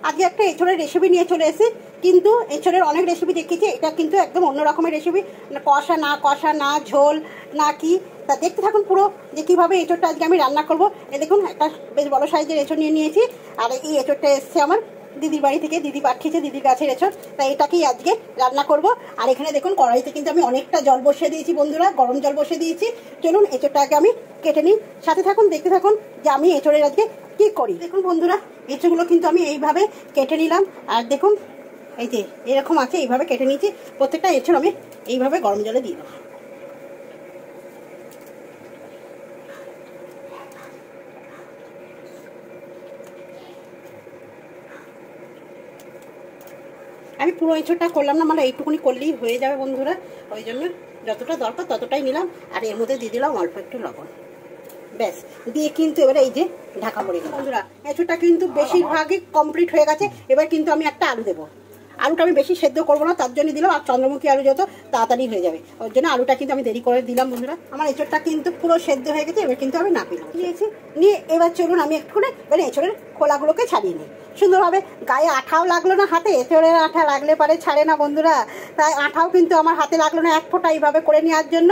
আজকে একটা এঁচড়ের রেসিপি নিয়ে চলে এসেছি, কিন্তু এঁচড়ের অনেক রেসিপি দেখেছি, এটা কিন্তু একদম অন্য রকমের রেসিপি, কষা না ঝোল না কি। তা দেখতে থাকুন পুরো যে কীভাবে এঁচড়টা আজকে আমি রান্না করবো। এই দেখুন একটা বেশ বড় সাইজের এঁচড় নিয়ে নিয়েছি, আর এই এঁচড়টা এসছে আমার দিদির বাড়ি থেকে, দিদি পাঠিয়েছে, দিদির গাছের এঁচড়, তাই এটাকেই আজকে রান্না করব। আর এখানে দেখুন কড়াইতে কিন্তু আমি অনেকটা জল বসিয়ে দিয়েছি বন্ধুরা, গরম জল বসিয়ে দিয়েছি। চলুন এঁচড়টাকে আমি কেটে নিই, সাথে থাকুন, দেখতে থাকুন যে আমি এঁচড়ের আজকে কী করি। দেখুন বন্ধুরা, এঁচড়গুলো কিন্তু আমি এইভাবে কেটে নিলাম, আর দেখুন এই যে এরকম আছে, এইভাবে কেটে নিয়েছি। প্রত্যেকটা এঁচড় আমি এইভাবে গরম জলে দিয়ে দেবো। আমি পুরো এঁচড়টা করলাম না, মানে এইটুকুনি করলেই হয়ে যাবে বন্ধুরা, ওই জন্য যতটা দরকার ততটাই নিলাম। আর এর মধ্যে দিয়ে দিলাম অল্প একটু লবণ, ব্যাস দিয়ে কিন্তু এবারে এই যে ঢাকা পড়ে গেল। বন্ধুরা এঁচড়টা কিন্তু বেশিরভাগই কমপ্লিট হয়ে গেছে। এবার কিন্তু আমি একটা আলু দেবো। আলুটা আমি বেশি সেদ্ধ করবো না, তার জন্য দিলাম। আর চন্দ্রমুখী আলু যত তাড়াতাড়ি হয়ে যাবে, ওর জন্য আলুটা কিন্তু আমি দেরি করে দিলাম বন্ধুরা। আমার এঁচড়টা কিন্তু পুরো সেদ্ধ হয়ে গেছে, এবার কিন্তু আমি নাপিলাম নিয়েছি। নিয়ে এবার চলুন আমি একটু করে এবার এঁচড়ের খোলাগুলোকে ছাড়িয়ে নিই সুন্দরভাবে। গায়ে আঠাও লাগলো না হাতে, এঁচড়ের আঠা লাগলে পারে ছাড়ে না বন্ধুরা, তাই আঠাও কিন্তু আমার হাতে লাগলো না এক ফোঁটা, এইভাবে করে নেওয়ার জন্য।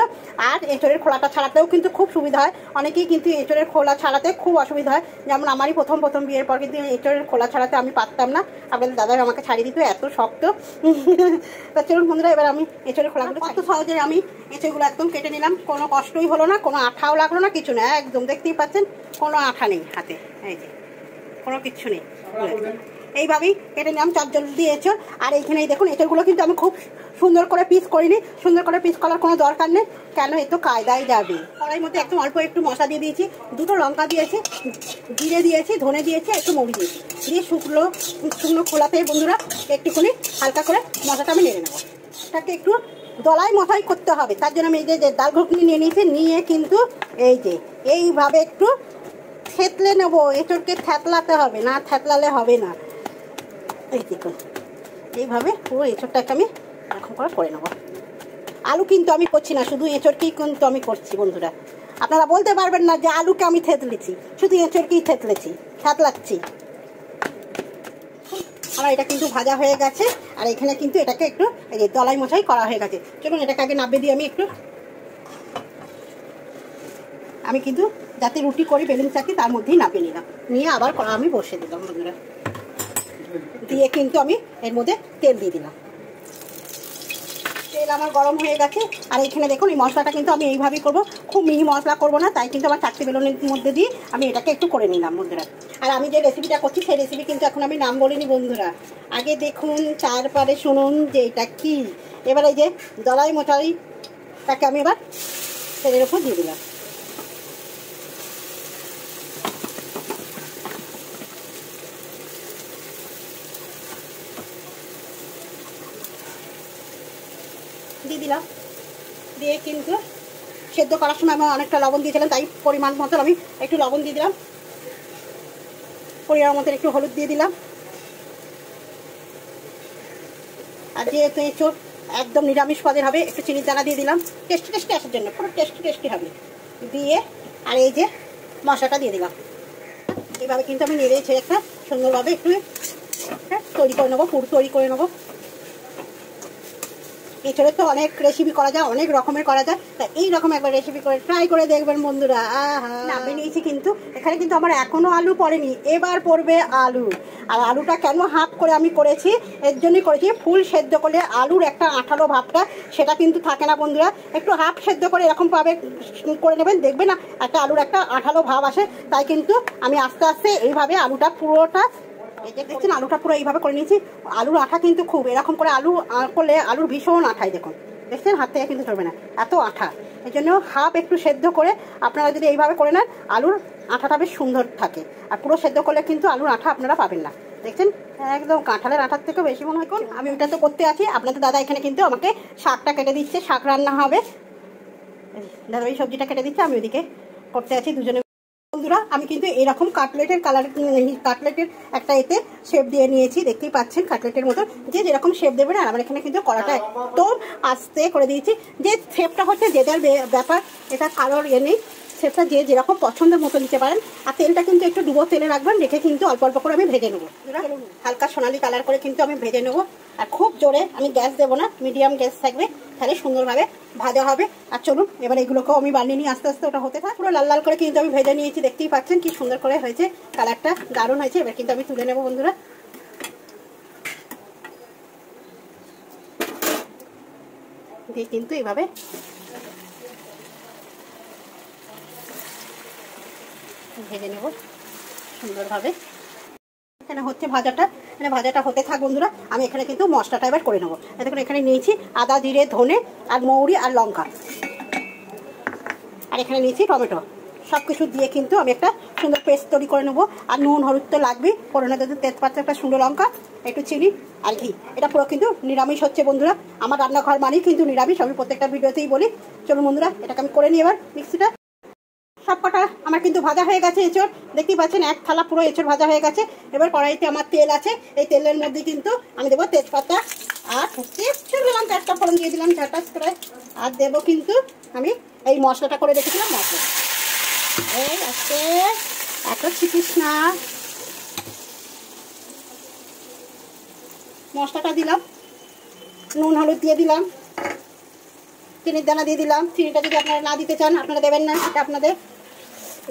আর এঁচড়ের খোলাটা ছাড়াতেও কিন্তু খুব সুবিধা হয়। অনেকেই কিন্তু এঁচড়ের খোলা ছাড়াতে খুব অসুবিধা হয়, যেমন আমারই প্রথম বিয়ের পর কিন্তু এঁচড়ের খোলা ছাড়াতে আমি পারতাম না, আপনাদের দাদার আমাকে ছাড়িয়ে দিত, এত শক্ত। তা চলুন বন্ধুরা, এবার আমি এঁচড়ের খোলাগুলো কত সহজে আমি এঁচড়গুলো একদম কেটে নিলাম, কোনো কষ্টই হলো না, কোনো আঠাও লাগলো না, কিছু না, একদম দেখতেই পাচ্ছেন কোনো আঠা নেই হাতে, এই যে কোনো কিচ্ছু নেই। এইভাবেই কেটে নিলাম চটজল দিয়ে এঁচড়। আর এইখানেই দেখুন এঁচড়গুলো কিন্তু আমি খুব সুন্দর করে পিস করিনি, সুন্দর করে পিস করার কোনো দরকার নেই, কেন এ তো কায়দায় যাবে। কড়াইয়ের মধ্যে একদম অল্প একটু মশলা দিয়ে দিয়েছি, দুটো লঙ্কা দিয়েছি, জিরে দিয়েছি, ধনে দিয়েছি, একটু মৌরি দিয়েছি, দিয়ে শুকনো খোলাতে বন্ধুরা একটুখানি হালকা করে মশলাটা আমি নেড়ে নেবো। এটাকে একটু দলাই মশাই করতে হবে, তার জন্য আমি এই যে ডাল ঘুগনি নিয়ে নিয়েছি, নিয়ে কিন্তু এই যে এইভাবে একটু থেতলে নেবো। এঁচড়কে থেতলাতে হবে, না থেতলালে হবে না। এই দেখুন এইভাবে পুরো এঁচড়টাকে আমি এরকম করে নেবো। আলু কিন্তু আমি করছি না, শুধু এঁচড়কেই কিন্তু আমি করছি বন্ধুরা। আপনারা বলতে পারবেন না যে আলুকে আমি থেতলেছি, শুধু এঁচড়কেই থেতলাচ্ছি। আমার এটা কিন্তু ভাজা হয়ে গেছে, আর এখানে কিন্তু এটাকে একটু এই যে দলাই মশাই করা হয়ে গেছে। চলুন এটাকে আগে নামিয়ে দিয়ে আমি কিন্তু যাতে রুটি করি বেলুন চাকি তার মধ্যেই নামিয়ে নিলাম, নিয়ে আবার আমি বসিয়ে দিলাম বন্ধুরা। দিয়ে কিন্তু আমি এর মধ্যে তেল দিয়ে দিলাম, তেল আমার গরম হয়ে গেছে। আর এখানে দেখুন এই মশলাটা কিন্তু আমি এইভাবেই করবো, খুব মিহি মশলা করবো না, তাই কিন্তু আমার চারটে বেলুনের মধ্যে দিয়ে আমি এটাকে একটু করে নিলাম বন্ধুরা। আর আমি যে রেসিপিটা করছি সেই রেসিপি কিন্তু এখন আমি নাম বলিনি বন্ধুরা, আগে দেখুন তারপরে শুনুন যে এটা কি। এবার এই যে দলাই মশাইটাকে আমি এবার তেলের উপর দিয়ে দিলাম, দিয়ে কিন্তু সেদ্ধ করার সময় আমি অনেকটা লবণ দিয়েছিলাম, তাই পরিমাণ মতো আমি একটু লবণ দিয়ে দিলাম, পরিমাণ মতো একটু হলুদ দিয়ে দিলাম। আর যেহেতু এঁচড় একদম নিরামিষ স্বাদের হবে, একটু চিনির দানা দিয়ে দিলাম টেস্টি আসার জন্য, পুরো টেস্টি হবে। দিয়ে আর এই যে মশলাটা দিয়ে দিলাম, এইভাবে কিন্তু আমি নেড়েছি একটা সুন্দরভাবে একটু তৈরি করে নেবো, পুর তৈরি করে নেবো। এঁচড়ের তো অনেক রেসিপি করা যায়, অনেক রকমের করা যায়, তা এইরকম একবার রেসিপি করে ট্রাই করে দেখবেন বন্ধুরা। নামিয়ে নিয়েছি, কিন্তু এখানে কিন্তু আমার এখনো আলু পড়েনি, এবার পড়বে আলু। আর আলুটা কেন হাফ করে আমি করেছি, এর জন্যই করেছি, ফুল সেদ্ধ করলে আলুর একটা আঠালো ভাবটা সেটা কিন্তু থাকে না বন্ধুরা। একটু হাফ সেদ্ধ করে এরকম ভাবে করে নেবেন, দেখবেন না একটা আলুর একটা আঠালো ভাব আসে। তাই কিন্তু আমি আস্তে আস্তে এইভাবে আলুটা পুরোটা, এই যে দেখছেন আলুটা পুরো এইভাবে করে নিয়েছি। আলুর আঠা কিন্তু খুব, এরকম করে আলু করলে আলুর ভীষণ আঠাই, দেখুন দেখছেন হাত থেকে কিন্তু ধরবে না, এত আঠা। এই জন্য হাফ একটু সেদ্ধ করে আপনারা যদি এইভাবে করে নেন, আলুর আঠাটা বেশ সুন্দর থাকে। আর পুরো সেদ্ধ করলে কিন্তু আলুর আঠা আপনারা পাবেন না, দেখছেন একদম কাঁঠালের আঠার থেকে বেশি মনে হয়। কোন আমি ওটা তো করতে আছি, আপনাদের দাদা এখানে কিন্তু আমাকে শাকটা কেটে দিচ্ছে, শাক রান্না হবে, দাদা ওই সবজিটা কেটে দিচ্ছে, আমি ওইদিকে করতে আছি দুজনে। বন্ধুরা আমি কিন্তু এরকম কাটলেটের কাটলেটের একটা এতে শেপ দিয়ে নিয়েছি, দেখতেই পাচ্ছেন কাটলেটের মতো, যে যেরকম শেপ দেবেন। আর আমার এখানে কিন্তু কড়াটা একদম আস্তে করে দিয়েছি, যে শেপটা হচ্ছে যে যার ব্যাপার, এটা কারোর নেই, শেপটা যে যেরকম পছন্দের মতো নিতে পারেন। আর তেলটা কিন্তু একটু ডুবো তেলে রাখবেন, রেখে কিন্তু অল্প অল্প করে আমি ভেজে নেবো। হালকা সোনালি কালার করে কিন্তু আমি ভেজে নেবো। আর খুব জোরে আমি গ্যাস দেবো না, মিডিয়াম গ্যাস থাকবে, তাহলে সুন্দরভাবে ভাজা হবে। আর চলুন এবার এগুলোকেও আমি বানিয়ে নিই আস্তে আস্তে, ওটা হতে থাকে। পুরো লাল লাল করে কিন্তু আমি ভেজে নিয়েছি, দেখতেই পাচ্ছেন কি সুন্দর করে হয়েছে, কালারটা দারুণ হয়েছে। এবার কিন্তু আমি তুলে নেবো বন্ধুরা। দিয়ে কিন্তু এইভাবে ভেজে নেব সুন্দরভাবে। এখানে হচ্ছে ভাজাটা, মানে ভাজাটা হতে থাক বন্ধুরা, আমি এখানে কিন্তু মশলাটা এবার করে নেবো। দেখুন এখানে নিয়েছি আদা, জিরে, ধনে আর মৌরি আর লঙ্কা, আর এখানে নিয়েছি টমেটো। সব কিছু দিয়ে কিন্তু আমি একটা সুন্দর পেস্ট তৈরি করে নেবো। আর নুন হলুদ তো লাগবেই, ফোড়নে দিতে তেজপাতা, একটা শুকনো লঙ্কা, একটু চিনি আর ঘি। এটা পুরো কিন্তু নিরামিষ হচ্ছে বন্ধুরা, আমার রান্নাঘর মানেই কিন্তু নিরামিষ, আমি প্রত্যেকটা ভিডিওতেই বলি। চলুন বন্ধুরা এটাকে আমি করে নিই এবার মিক্সিটা। সব কটা আমার কিন্তু ভাজা হয়ে গেছে এঁচড়, দেখতেই পাচ্ছেন এক থালা পুরো এঁচড় ভাজা হয়ে গেছে। এবার কড়াইতে আমার তেল আছে, এই তেলের মধ্যে কিন্তু আমি দেবো তেজপাতা আর হচ্ছে শুকনো লঙ্কা একটা ফোড়ন দিয়ে দিলাম ঝাঁটাস করে। আর দেবো কিন্তু আমি এই মশলাটা করে রেখেছিলাম মশলা। এই আজকে এত ছিটিস না, মশলাটা দিলাম, নুন হলুদ দিয়ে দিলাম, চিনির দানা দিয়ে দিলাম। চিনিটা যদি আপনারা না দিতে চান আপনারা দেবেন না, এটা আপনাদের,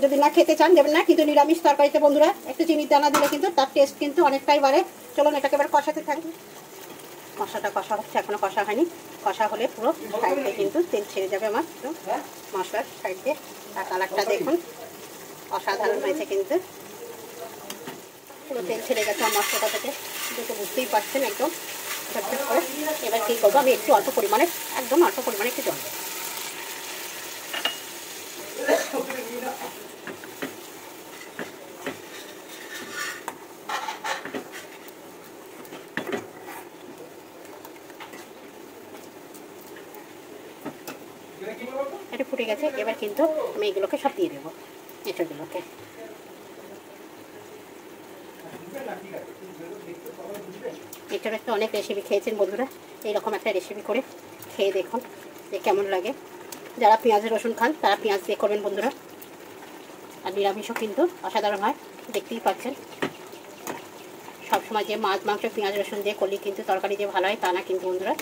যদি না খেতে চান দেবেন না। কিন্তু নিরামিষ তরকারিতে বন্ধুরা একটু চিনির দানা দিলে কিন্তু তার টেস্ট কিন্তু অনেকটাই বাড়ে। চলুন এটাকে এবার কষাতে থাকি। মশলাটা কষা হচ্ছে, এখনো কষা হয়নি, কষা হলে পুরো সাইডে কিন্তু তেল ছেড়ে যাবে আমার মশলার সাইড দিয়ে। আর কালারটা দেখুন অসাধারণ হয়েছে, কিন্তু পুরো তেল ছেড়ে গেছে আমার মশলাটা থেকে, দেখে বুঝতেই পারছেন একদম ঝটঝট করে। এবার কী করবো, আমি একটু অল্প পরিমাণে, একদম অল্প পরিমাণে একটু জল দেবো। এটা ফুটে গেছে, এবার কিন্তু আমি এগুলোকে সব দিয়ে দেবো এঁচড়গুলোকে। এঁচড়ের তো অনেক রেসিপি খেয়েছেন বন্ধুরা, এইরকম একটা রেসিপি করে খেয়ে দেখুন যে কেমন লাগে। যারা পেঁয়াজ রসুন খান তারা পেঁয়াজ দিয়ে করবেন বন্ধুরা, আর নিরামিষও কিন্তু অসাধারণ হয়, দেখতেই পাচ্ছেন। সবসময় যে মাছ মাংস পেঁয়াজ রসুন দিয়ে করলে কিন্তু তরকারি যে ভালো হয় তা না কিন্তু বন্ধুরা,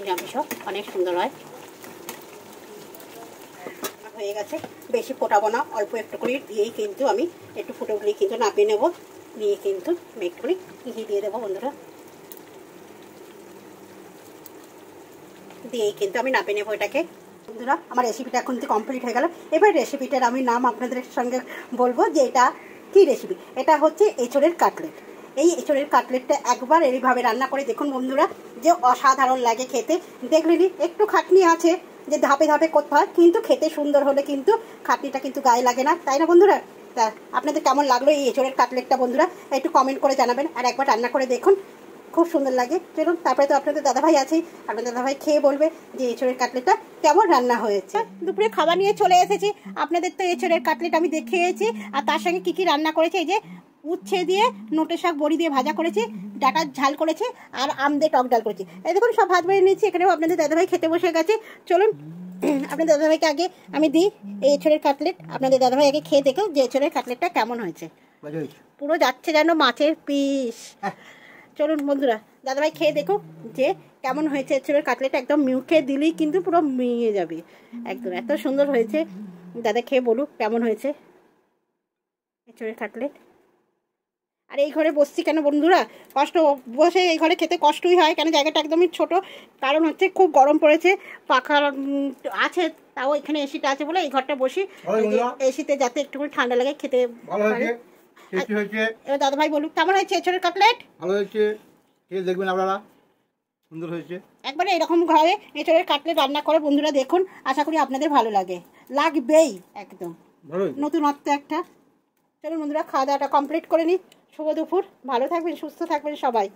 নিরামিষও অনেক সুন্দর হয়। হয়ে গেছে, বেশি ফোটাবো না, অল্প একটু করে দিয়েই কিন্তু আমি একটু ফুটে উঠলেই কিন্তু নাপিয়ে নেবো। নিয়ে কিন্তু একটু করে ঘি দিয়ে দেবো বন্ধুরা, দিয়েই কিন্তু আমি নাপিয়ে নেবো এটাকে। বন্ধুরা আমার রেসিপিটা এখন তো কমপ্লিট হয়ে গেল। এবার রেসিপিটার আমি নাম আপনাদের সঙ্গে বলবো যে এটা কী রেসিপি। এটা হচ্ছে এঁচড়ের কাটলেট। এই এঁচড়ের কাটলেটটা একবার এইভাবে রান্না করে দেখুন বন্ধুরা, যে অসাধারণ লাগে খেতে। দেখলেনি একটু খাটনি আছে, যে ধাপে ধাপে করতে হয়, কিন্তু খেতে সুন্দর হলে কিন্তু খাটনিটা কিন্তু গায়ে লাগে না, তাই না বন্ধুরা? তা আপনাদের কেমন লাগলো এই এঁচড়ের কাটলেটটা বন্ধুরা একটু কমেন্ট করে জানাবেন, আর একবার রান্না করে দেখুন, খুব সুন্দর লাগে। চলুন তারপরে তো আপনাদের দাদাভাই আছেই, আপনাদের দাদাভাই খেয়ে বলবে যে এঁচড়ের কাটলেটটা কেমন রান্না হয়েছে। দুপুরে খাবার নিয়ে চলে এসেছি, আপনাদের তো এঁচড়ের কাটলেট আমি দেখিয়েছি, আর তার সঙ্গে কী কী রান্না করেছে, এই যে উচ্ছে দিয়ে নোটে শাক বড়ি দিয়ে ভাজা করেছি, ডাটার ঝাল করেছি, আর আম দিয়ে টক ডাল করেছি। এই দেখুন সব ভাত বেড়ে নিয়েছি, এখানেও আপনাদের দাদাভাই খেতে বসে গেছে। চলুন আপনাদের দাদাভাইকে আগে আমি দিই এই এঁচড়ের কাটলেট, আপনাদের দাদাভাই আগে খেয়ে দেখো যে এঁচড়ের কাটলেটটা কেমন হয়েছে। পুরো যাচ্ছে যেন মাছের পিস। চলুন বন্ধুরা দাদাভাই খেয়ে দেখো যে কেমন হয়েছে এঁচড়ের কাটলেট, একদম মুখে দিলেই কিন্তু পুরো মিয়ে যাবে, একদম এত সুন্দর হয়েছে। দাদা খেয়ে বলুক কেমন হয়েছে এঁচড়ের কাটলেট। আর এই ঘরে বসছি কেন বন্ধুরা, কষ্ট, বসে এই ঘরে খেতে কষ্টই হয়, কেন জায়গাটা একদমই ছোট, কারণ হচ্ছে খুব গরম পড়েছে, পাখা আছে তাও এখানে এসিটা আছে বলে এই ঘরটা বসি, এসিতে যাতে একটু ঠান্ডা লাগে খেতে ভালো হয়েছে। এবার দাদাভাই বলুক কেমন হয়েছে এঁচড়ের কাটলেট। ভালো হয়েছে, খেয়ে দেখবেন আপনারা, সুন্দর হয়েছে। একবারে এরকম ঘরে এঁচড়ের কাটলেট রান্না করে বন্ধুরা দেখুন, আশা করি আপনাদের ভালো লাগবেই একদম নতুনত্ব একটা। চলুন বন্ধুরা খাওয়া দাওয়াটা কমপ্লিট করে নিই। শুভ দুপুর, ভালো থাকবেন, সুস্থ থাকবেন সবাই।